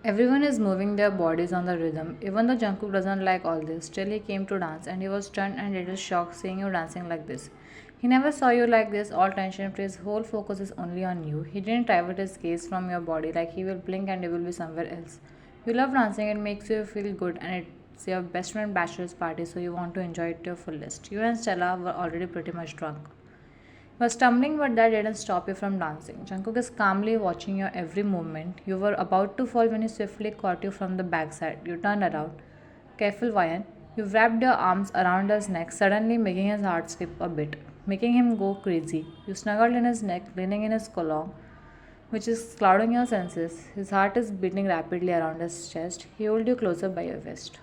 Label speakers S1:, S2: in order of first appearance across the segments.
S1: Everyone is moving their bodies on the rhythm. Even though Jungkook doesn't like all this, still he came to dance and he was stunned and little shocked seeing you dancing like this. He never saw you like this, all tension free, his whole focus is only on you. He didn't divert his gaze from your body like he will blink and you will be somewhere else. You love dancing, it makes you feel good and it's your best friend bachelor's party so you want to enjoy it to your fullest. You and Stella were already pretty much drunk. You were stumbling, but that didn't stop you from dancing. Jungkook is calmly watching your every movement. You were about to fall when he swiftly caught you from the backside. You turned around. Careful, Vayan. You wrapped your arms around his neck, suddenly making his heart skip a bit, making him go crazy. You snuggled in his neck, leaning in his collar, which is clouding your senses. His heart is beating rapidly around his chest. He held you closer by your waist.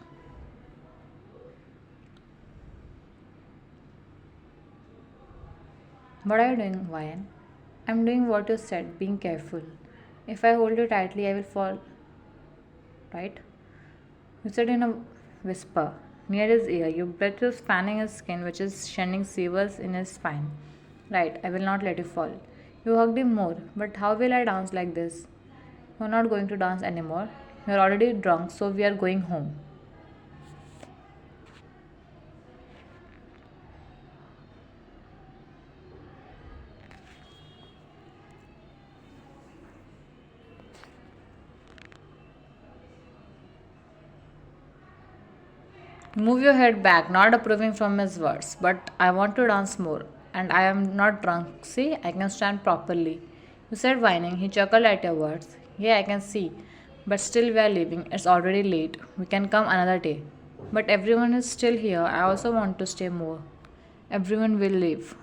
S1: What are you doing, Vayan? I'm doing what you said, being careful. If I hold you tightly, I will fall, right? You said in a whisper, near his ear. Your breath is fanning his skin, which is sending shivers in his spine. Right, I will not let you fall. You hugged him more, but how will I dance like this? You're not going to dance anymore. You're already drunk, so we are going home. Move your head back, not approving from his words, but I want to dance more. And I am not drunk. See, I can stand properly. You said whining. He chuckled at your words. Yeah, I can see. But still, we are leaving. It's already late. We can come another day. But everyone is still here. I also want to stay more. Everyone will leave.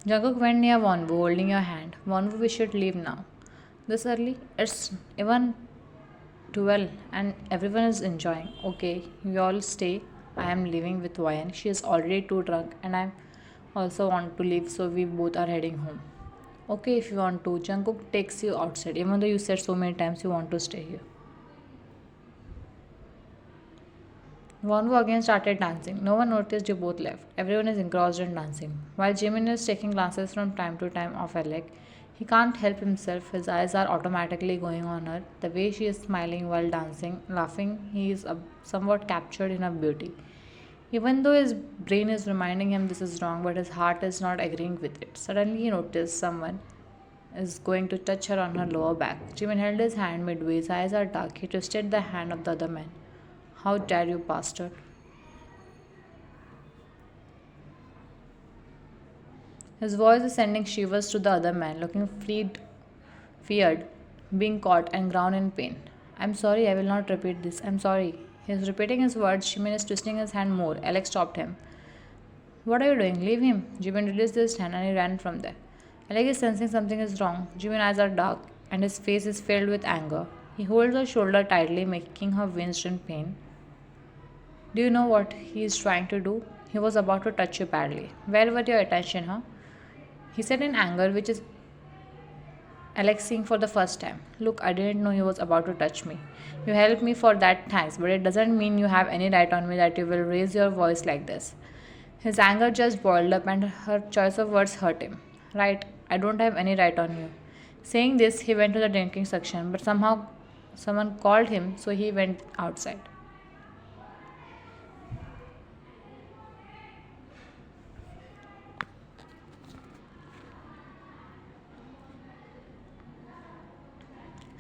S1: Jungkook went near Wonwu, holding your hand. Wonwu, we should leave now. This early? It's even 12 and everyone is enjoying. Okay, you all stay. I am leaving with Wayan. She is already too drunk and I also want to leave so we both are heading home. Okay, if you want to. Jungkook takes you outside even though you said so many times you want to stay here. Wonwu again started dancing. No one noticed you both left. Everyone is engrossed in dancing. While Jimin is taking glances from time to time of Alec, he can't help himself. His eyes are automatically going on her. The way she is smiling while dancing, laughing, he is somewhat captured in her beauty. Even though his brain is reminding him this is wrong, but his heart is not agreeing with it. Suddenly, he noticed someone is going to touch her on her lower back. Jimin held his hand midway. His eyes are dark. He twisted the hand of the other man. How dare you, bastard? His voice is sending shivers to the other man, looking feared, being caught and ground in pain. I'm sorry, I will not repeat this. I'm sorry. He is repeating his words. Jimin is twisting his hand more. Alex stopped him. What are you doing? Leave him. Jimin released his hand and he ran from there. Alex is sensing something is wrong. Jimin's eyes are dark and his face is filled with anger. He holds her shoulder tightly, making her wince in pain. Do you know what he is trying to do? He was about to touch you badly. Where were your attention, huh? He said in anger, which is Alex seeing for the first time. Look, I didn't know he was about to touch me. You helped me for that, thanks, but it doesn't mean you have any right on me that you will raise your voice like this. His anger just boiled up and her choice of words hurt him. Right, I don't have any right on you. Saying this, he went to the drinking section, but somehow someone called him, so he went outside.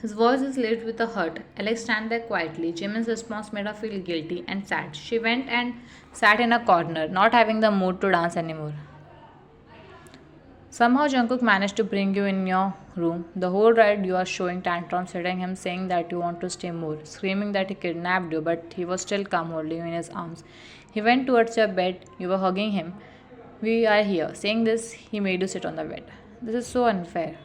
S1: His voice is lit with a hurt. Alex stand there quietly. Jimin's response made her feel guilty and sad. She went and sat in a corner, not having the mood to dance anymore. Somehow Jungkook managed to bring you in your room. The whole ride you are showing tantrums, hitting him, saying that you want to stay more, screaming that he kidnapped you, but he was still calm, holding you in his arms. He went towards your bed. You were hugging him. We are here. Saying this, he made you sit on the bed. This is so unfair.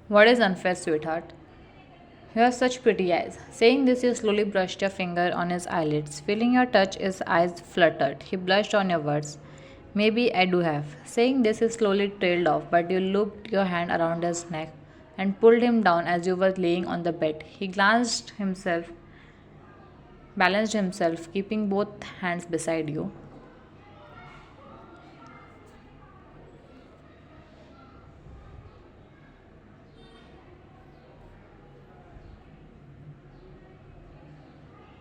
S1: What is unfair, sweetheart? You have such pretty eyes. Saying this, you slowly brushed your finger on his eyelids. Feeling your touch, his eyes fluttered. He blushed on your words. Maybe I do have. Saying this, he slowly trailed off, but you looped your hand around his neck and pulled him down as you were laying on the bed. He balanced himself, keeping both hands beside you.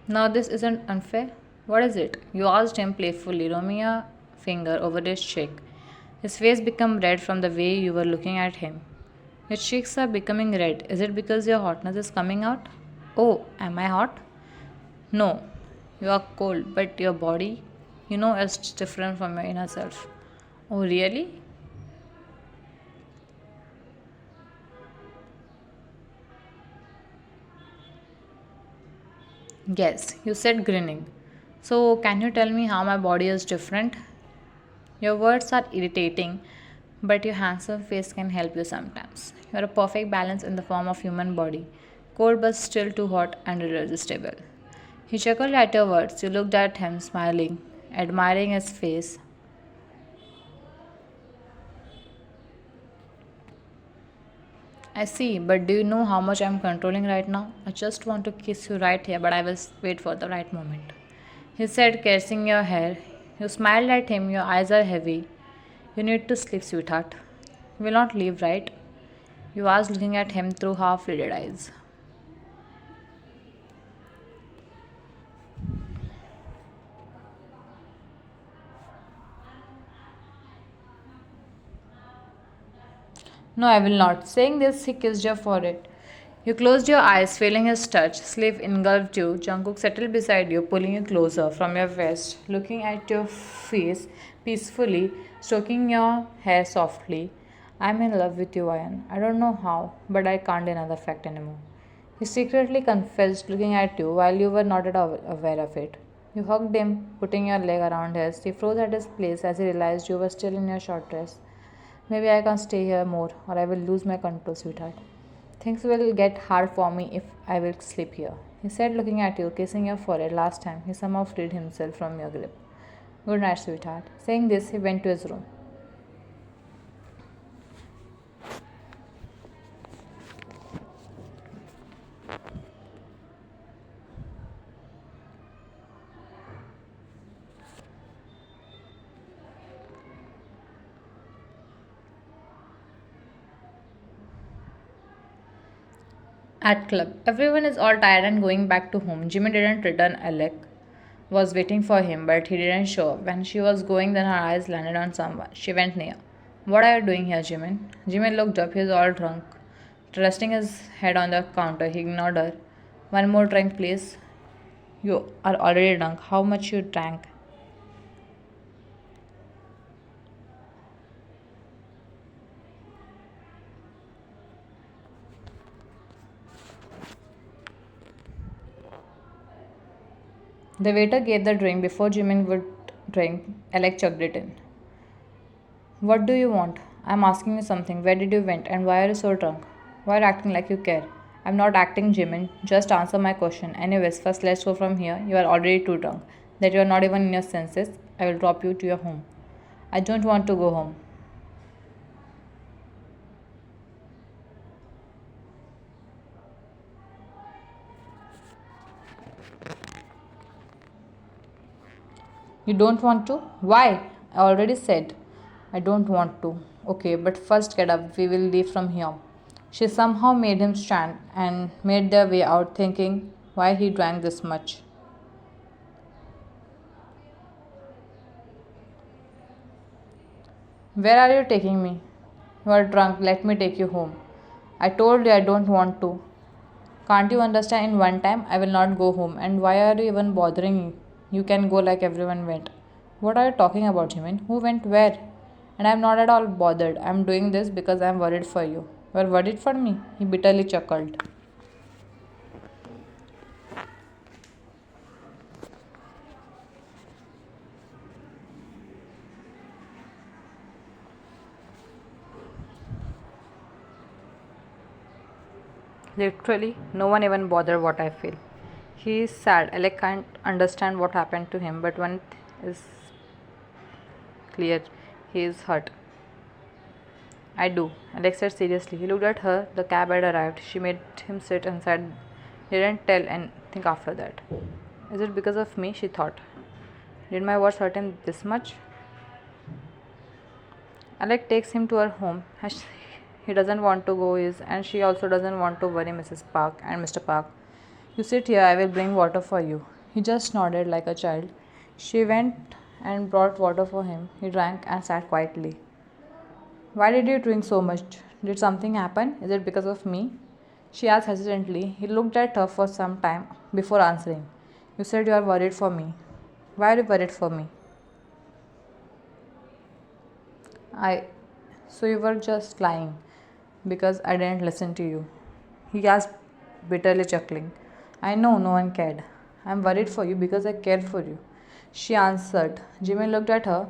S1: Now, this isn't unfair. What is it? You asked him playfully, roaming a finger over his cheek. His face became red from the way you were looking at him. Your cheeks are becoming red. Is it because your hotness is coming out? Oh, am I hot? No, you are cold, but your body, is different from your inner self. Oh, really? Yes, you said grinning. So, can you tell me how my body is different? Your words are irritating, but your handsome face can help you sometimes. You are a perfect balance in the form of human body, cold but still too hot and irresistible. He chuckled at your words. You looked at him, smiling, admiring his face. I see, but do you know how much I'm controlling right now? I just want to kiss you right here, but I will wait for the right moment. He said, caressing your hair. You smiled at him, your eyes are heavy. You need to sleep, sweetheart. You will not leave, right? You asked, looking at him through half lidded eyes. No, I will not. Saying this, he kissed your forehead. You closed your eyes, feeling his touch. Sleep engulfed you. Jungkook settled beside you, pulling you closer from your vest, looking at your face peacefully, stroking your hair softly. I'm in love with you, Ayan. I don't know how, but I can't deny the fact anymore. He secretly confessed, looking at you while you were not at all aware of it. You hugged him, putting your leg around his. He froze at his place as he realized you were still in your short dress. Maybe I can stay here more, or I will lose my control, sweetheart. Things will get hard for me if I will sleep here. He said, looking at you, kissing your forehead. Last time, he somehow freed himself from your grip. Good night, sweetheart. Saying this, he went to his room. At club, everyone is all tired and going back to home. Jimmy didn't return. Alec was waiting for him, but he didn't show up. When she was going, then her eyes landed on someone. She went near. What are you doing here, Jimmy? Jimmy looked up. He was all drunk. Resting his head on the counter, he ignored her. One more drink, please. You are already drunk. How much you drank? The waiter gave the drink before Jimin would drink. Alec chugged it in. What do you want? I'm asking you something. Where did you went and why are you so drunk? Why are you acting like you care? I'm not acting, Jimin. Just answer my question. Anyways, first let's go from here. You are already too drunk. That you are not even in your senses. I will drop you to your home. I don't want to go home. You don't want to? Why? I already said I don't want to. Okay, but first get up. We will leave from here. She somehow made him stand and made their way out, thinking why he drank this much. Where are you taking me? You are drunk. Let me take you home. I told you I don't want to. Can't you understand in one time? I will not go home. And why are you even bothering? You can go like everyone went. What are you talking about, Jimin? Who went where? And I'm not at all bothered. I'm doing this because I'm worried for you. You are worried for me? He bitterly chuckled. Literally, no one even bothered what I feel. He is sad. Alec can't understand what happened to him, but one is clear, he is hurt. I do, Alex said seriously. He looked at her. The cab had arrived. She made him sit inside. He didn't tell anything after that. Is it because of me? She thought. Did my words hurt him this much? Alec takes him to her home. As he doesn't want to go is and she also doesn't want to worry Mrs. Park and Mr. Park. You sit here, I will bring water for you. He just nodded like a child. She went and brought water for him. He drank and sat quietly. Why did you drink so much? Did something happen? Is it because of me? She asked hesitantly. He looked at her for some time before answering. You said you are worried for me. Why are you worried for me? I. So you were just lying because I didn't listen to you. He asked, bitterly chuckling. I know no one cared. I'm worried for you because I care for you. She answered. Jimmy looked at her.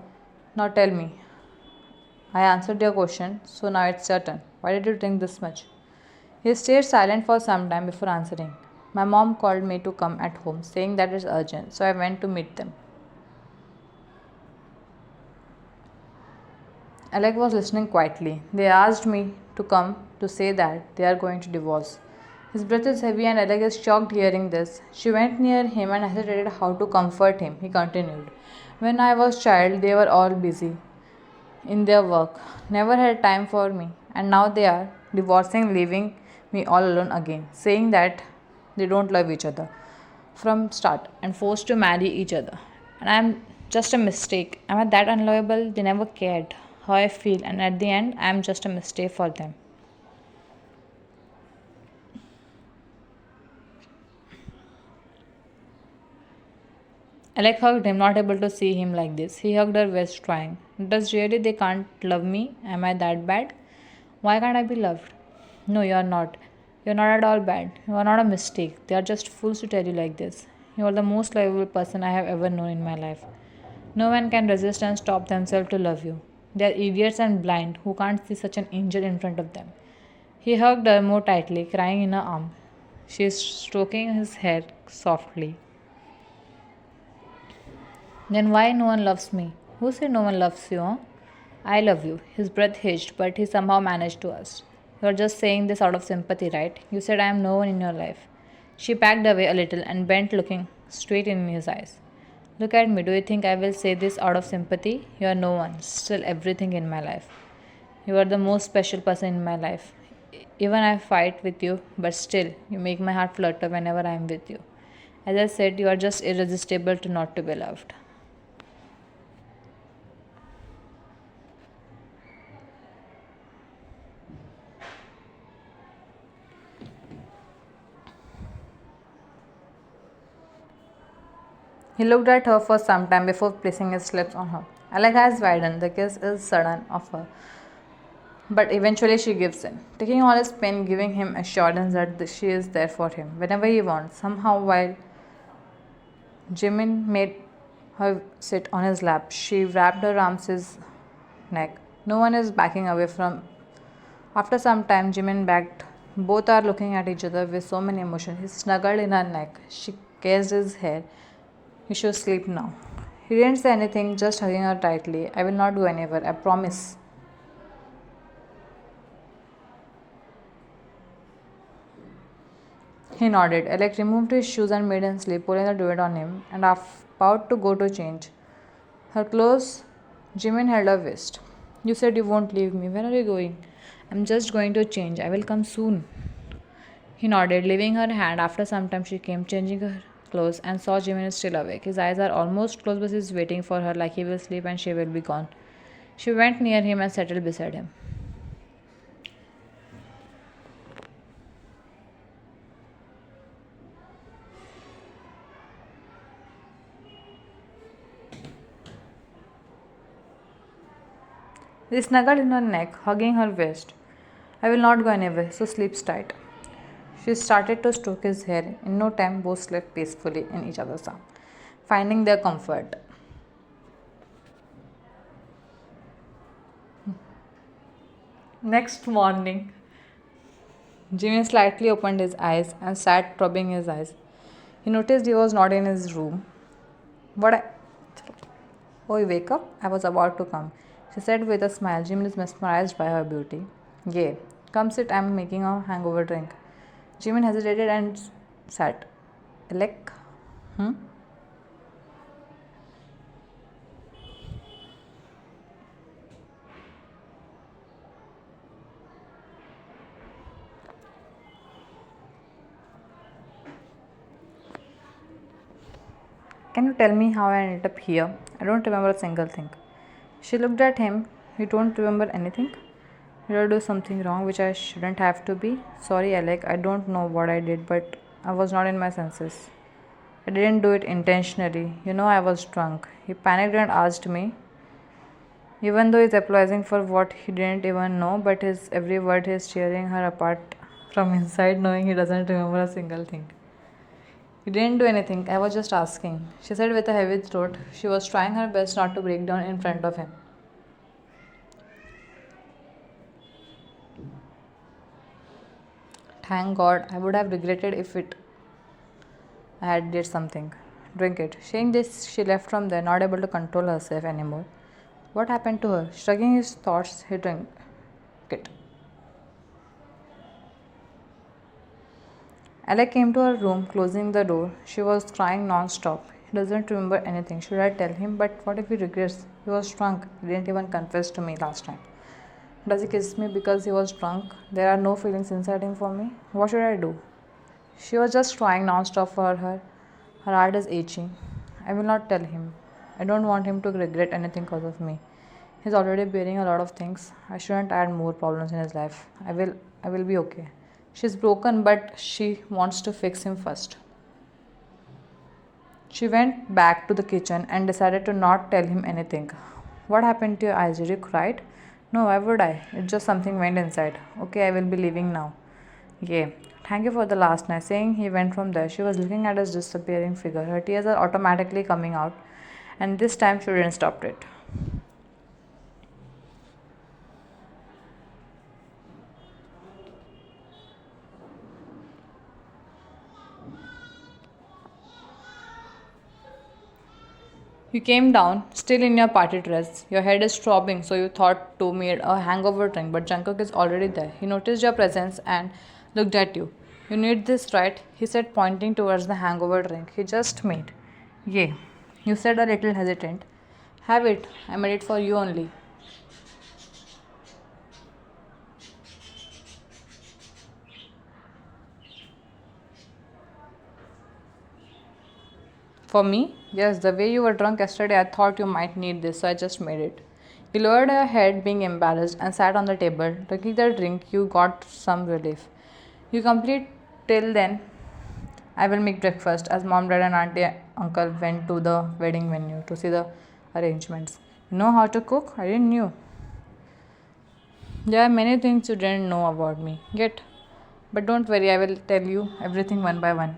S1: Now tell me. I answered your question, so now it's your turn. Why did you drink this much? He stayed silent for some time before answering. My mom called me to come at home, saying that it's urgent, so I went to meet them. Alec was listening quietly. They asked me to come to say that they are going to divorce. His breath is heavy and Alec is shocked hearing this. She went near him and hesitated how to comfort him. He continued. When I was child, they were all busy in their work, never had time for me, and now they are divorcing, leaving me all alone again, saying that they don't love each other from start and forced to marry each other. And I'm just a mistake. Am I that unlovable? They never cared how I feel, and at the end, I'm just a mistake for them. Alec hugged him, not able to see him like this. He hugged her waist, trying. Does really they can't love me? Am I that bad? Why can't I be loved? No, you're not. You're not at all bad. You are not a mistake. They are just fools to tell you like this. You are the most lovable person I have ever known in my life. No one can resist and stop themselves to love you. They are idiots and blind who can't see such an angel in front of them. He hugged her more tightly, crying in her arm. She is stroking his hair softly. Then why no one loves me? Who said no one loves you, huh? I love you. His breath hitched, but he somehow managed to ask. You're just saying this out of sympathy, right? You said I am no one in your life. She backed away a little and bent, looking straight in his eyes. Look at me. Do you think I will say this out of sympathy? You are no one, still everything in my life. You are the most special person in my life. Even I fight with you, but still, you make my heart flutter whenever I am with you. As I said, you are just irresistible to not to be loved. He looked at her for some time before placing his lips on her. Alec eyes widened. The kiss is sudden of her, but eventually she gives in, taking all his pain, giving him assurance that she is there for him whenever he wants. Somehow, while Jimin made her sit on his lap, she wrapped her arms his neck. No one is backing away from. After some time, Jimin backed. Both are looking at each other with so many emotions. He snuggled in her neck. She kissed his hair. You should sleep now. He didn't say anything, just hugging her tightly. I will not go anywhere, I promise. He nodded. Alec removed his shoes and made him sleep, pulling the duvet on him, and about to go to change. Her clothes, Jimin held her waist. You said you won't leave me. Where are you going? I'm just going to change. I will come soon. He nodded, leaving her hand. After some time, she came, changing her clothes, and saw Jimin is still awake. His eyes are almost closed, but he is waiting for her like he will sleep and she will be gone. She went near him and settled beside him. He snuggled in her neck, hugging her waist. I will not go anywhere, so sleep tight. She started to stroke his hair. In no time, both slept peacefully in each other's arms, finding their comfort. Next morning, Jimmy slightly opened his eyes and sat rubbing his eyes. He noticed he was not in his room. What I. Oh, you wake up? I was about to come. She said with a smile. Jimin is mesmerized by her beauty. Yay. Come sit, I'm making a hangover drink. Jimin hesitated and sat. Alec? Hmm? Can you tell me how I ended up here? I don't remember a single thing. She looked at him. You don't remember anything? Did I do something wrong which I shouldn't have to be? Sorry, Alec, I don't know what I did, but I was not in my senses. I didn't do it intentionally. You know, I was drunk. He panicked and asked me, even though he's apologizing for what he didn't even know, but his every word is tearing her apart from inside, knowing he doesn't remember a single thing. He didn't do anything. I was just asking. She said with a heavy throat. She was trying her best not to break down in front of him. Thank God, I would have regretted if it I had did something. Drink it. Saying this, she left from there, not able to control herself anymore. What happened to her? Shrugging his thoughts, he drank it. Ella came to her room, closing the door. She was crying non-stop. He doesn't remember anything. Should I tell him? But what if he regrets? He was drunk. He didn't even confess to me last time. Does he kiss me because he was drunk? There are no feelings inside him for me. What should I do? She was just crying non-stop for her. Her heart is itching. I will not tell him. I don't want him to regret anything because of me. He's already bearing a lot of things. I shouldn't add more problems in his life. I will be okay. She's broken, but she wants to fix him first. She went back to the kitchen and decided to not tell him anything. What happened to your eyes? Did you cry? No, why would I? It's just something went inside. Okay, I will be leaving now. Yay. Thank you for the last night. Saying he went from there, she was looking at his disappearing figure. Her tears are automatically coming out, and this time she didn't stop it. You came down, still in your party dress. Your head is throbbing, so you thought to made a hangover drink, but Jungkook is already there. He noticed your presence and looked at you. You need this, right? He said, pointing towards the hangover drink he just made. Yay. You said a little hesitant. Have it. I made it for you only. For me? Yes, the way you were drunk yesterday, I thought you might need this, so I just made it. You lowered your head, being embarrassed, and sat on the table. Drinking the drink, you got some relief. You complete till then. I will make breakfast as mom, dad, and auntie uncle went to the wedding venue to see the arrangements. You know how to cook? I didn't know. There are many things you didn't know about me. Yet, but don't worry, I will tell you everything one by one.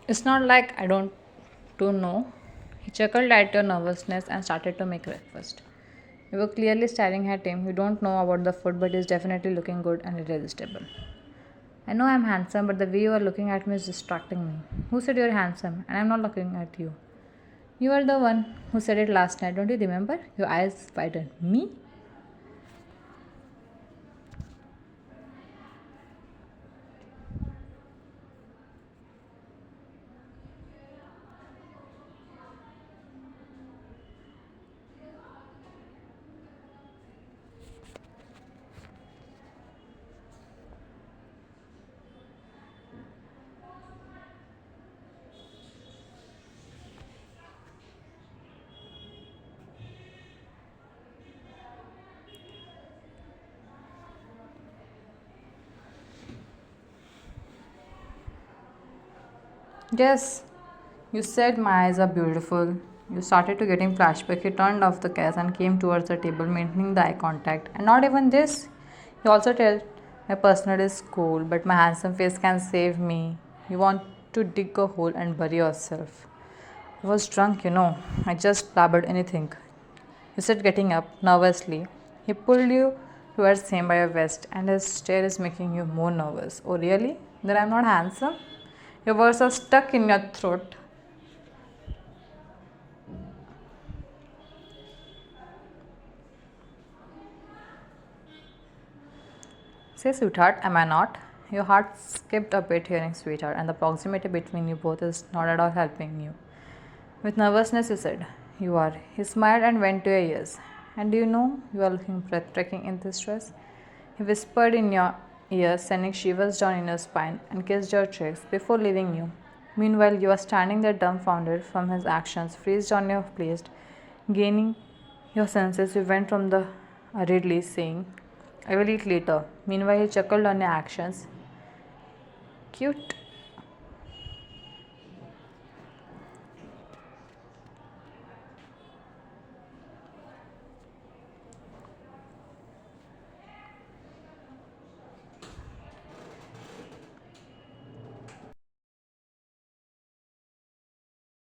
S1: It's not like I don't know. He chuckled at your nervousness and started to make breakfast. You were clearly staring at him. You don't know about the food, but he's definitely looking good and irresistible. I know I'm handsome, but the way you are looking at me is distracting me. Who said you're handsome? And I'm not looking at you. You are the one who said it last night. Don't you remember? Your eyes widened. Me? Yes, you said my eyes are beautiful. You started to getting flashback. He turned off the gas and came towards the table, maintaining the eye contact. And not even this. You also tell my personal is cool, but my handsome face can save me. You want to dig a hole and bury yourself. I was drunk, you know. I just blabbered anything. You said getting up nervously. He pulled you towards him by your waist, and his stare is making you more nervous. Oh, really? Then I'm not handsome? Your words are stuck in your throat. Say, sweetheart, am I not? Your heart skipped a bit hearing sweetheart, and the proximity between you both is not at all helping you. With nervousness, you said, "You are." He smiled and went to your ears. "And do you know you are looking breathtaking in this dress?" He whispered in your ear, sending shivers down in your spine, and kissed your cheeks before leaving you. Meanwhile, you are standing there dumbfounded from his actions, freezed on your place, gaining your senses. You went from the hurriedly saying, "I will eat later." Meanwhile, he chuckled on your actions. Cute.